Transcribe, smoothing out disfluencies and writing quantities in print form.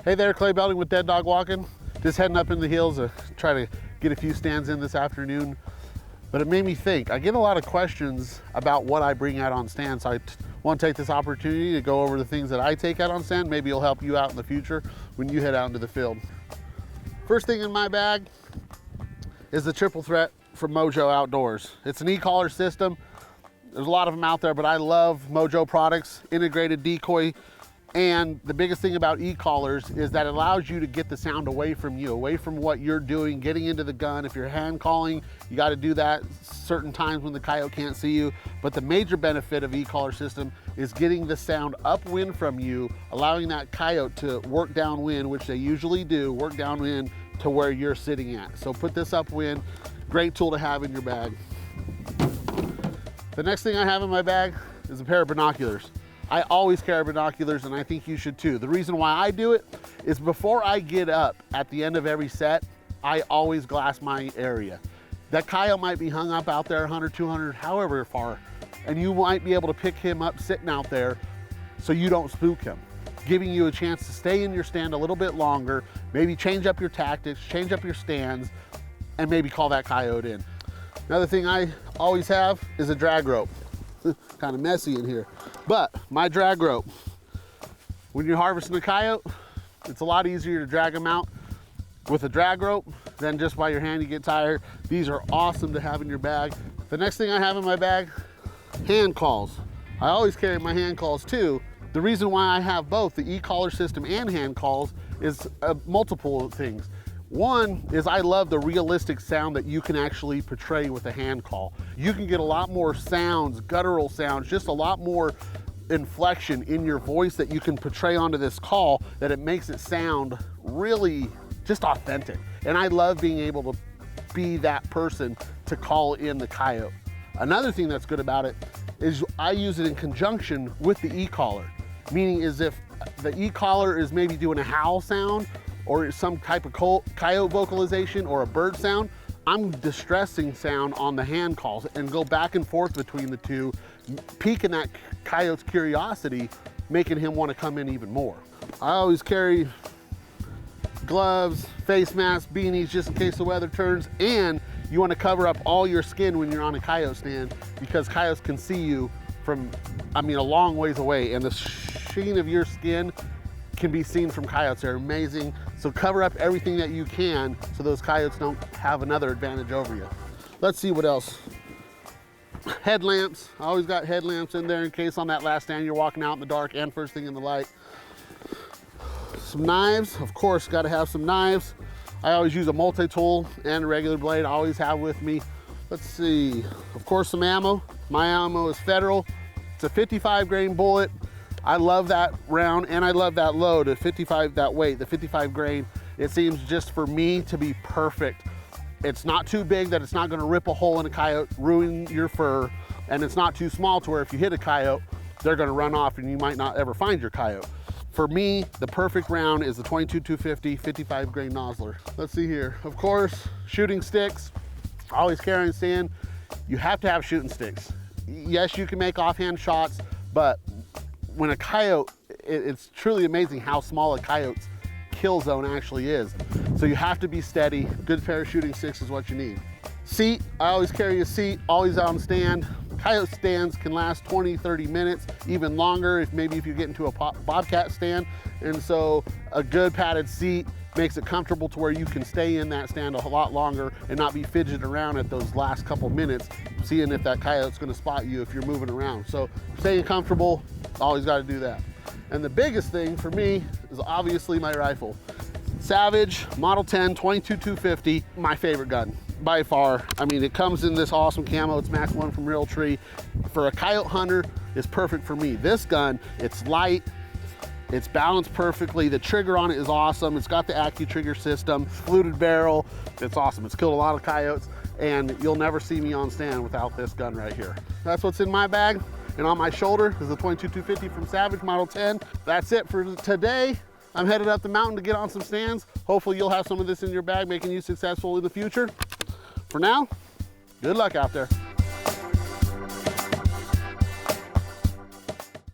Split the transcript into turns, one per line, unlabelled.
Hey there, Clay Belding with Dead Dog Walking. Just heading up in the hills to try to get a few stands in this afternoon. But it made me think. I get a lot of questions about what I bring out on stand, so I want to take this opportunity to go over the things that I take out on stand. Maybe it'll help you out in the future when you head out into the field. First thing in my bag is the triple threat from Mojo Outdoors. It's an e-collar system. There's a lot of them out there, but I love Mojo products, integrated decoy. And the biggest thing about e-collars is that it allows you to get the sound away from you, away from what you're doing, getting into the gun. If you're hand calling, you got to do that certain times when the coyote can't see you. But the major benefit of e-collar system is getting the sound upwind from you, allowing that coyote to work downwind, which they usually do, work downwind to where you're sitting at. So put this upwind, great tool to have in your bag. The next thing I have in my bag is a pair of binoculars. I always carry binoculars, and I think you should too. The reason why I do it is before I get up at the end of every set, I always glass my area. That coyote might be hung up out there 100, 200, however far, and you might be able to pick him up sitting out there so you don't spook him, giving you a chance to stay in your stand a little bit longer, maybe change up your tactics, change up your stands, and maybe call that coyote in. Another thing I always have is a drag rope. Kind of messy in here, but my drag rope, when you're harvesting a coyote, it's a lot easier to drag them out with a drag rope than just by your hand. You get tired. These are awesome to have in your bag. The next thing I have in my bag, hand calls. I always carry my hand calls too. The reason why I have both the e-collar system and hand calls is multiple things. One is I love the realistic sound that you can actually portray with a hand call. You can get a lot more sounds, guttural sounds, just a lot more inflection in your voice that you can portray onto this call, that it makes it sound really just authentic. And I love being able to be that person to call in the coyote. Another thing that's good about it is I use it in conjunction with the e-collar, meaning is if the e-collar is maybe doing a howl sound, or some type of coyote vocalization or a bird sound, I'm distressing sound on the hand calls and go back and forth between the two, piquing that coyote's curiosity, making him want to come in even more. I always carry gloves, face masks, beanies, just in case the weather turns, and you want to cover up all your skin when you're on a coyote stand, because coyotes can see you from, a long ways away, and the sheen of your skin can be seen from coyotes. They're amazing. So cover up everything that you can so those coyotes don't have another advantage over you. Let's see what else. Headlamps. I always got headlamps in there in case on that last stand you're walking out in the dark and first thing in the light. Some knives. Of course, got to have some knives. I always use a multi-tool and a regular blade. I always have with me. Let's see. Of course, some ammo. My ammo is Federal. It's a 55 grain bullet. I love that round, and I love that load at 55, that weight, the 55 grain. It seems just for me to be perfect. It's not too big that it's not gonna rip a hole in a coyote, ruin your fur, and it's not too small to where if you hit a coyote, they're gonna run off and you might not ever find your coyote. For me, the perfect round is the 22-250 55 grain nozzler. Let's see here. Of course, shooting sticks, always carrying stand. You have to have shooting sticks. Yes, you can make offhand shots, but when a coyote, it's truly amazing how small a coyote's kill zone actually is. So you have to be steady. Good pair of shooting sticks is what you need. Seat, I always carry a seat, always on stand. Coyote stands can last 20, 30 minutes, even longer if you get into a bobcat stand. And so a good padded seat makes it comfortable to where you can stay in that stand a lot longer and not be fidgeting around at those last couple minutes, seeing if that coyote's gonna spot you if you're moving around. So staying comfortable, always gotta do that. And the biggest thing for me is obviously my rifle. Savage Model 10 22-250, my favorite gun by far. It comes in this awesome camo. It's Max 1 from Real Tree. For a coyote hunter, it's perfect for me. This gun, it's light, it's balanced perfectly. The trigger on it is awesome. It's got the AccuTrigger system, fluted barrel. It's awesome. It's killed a lot of coyotes, and you'll never see me on stand without this gun right here. That's what's in my bag. And on my shoulder is the 22-250 from Savage Model 10. That's it for today. I'm headed up the mountain to get on some stands. Hopefully you'll have some of this in your bag, making you successful in the future. For now, good luck out there.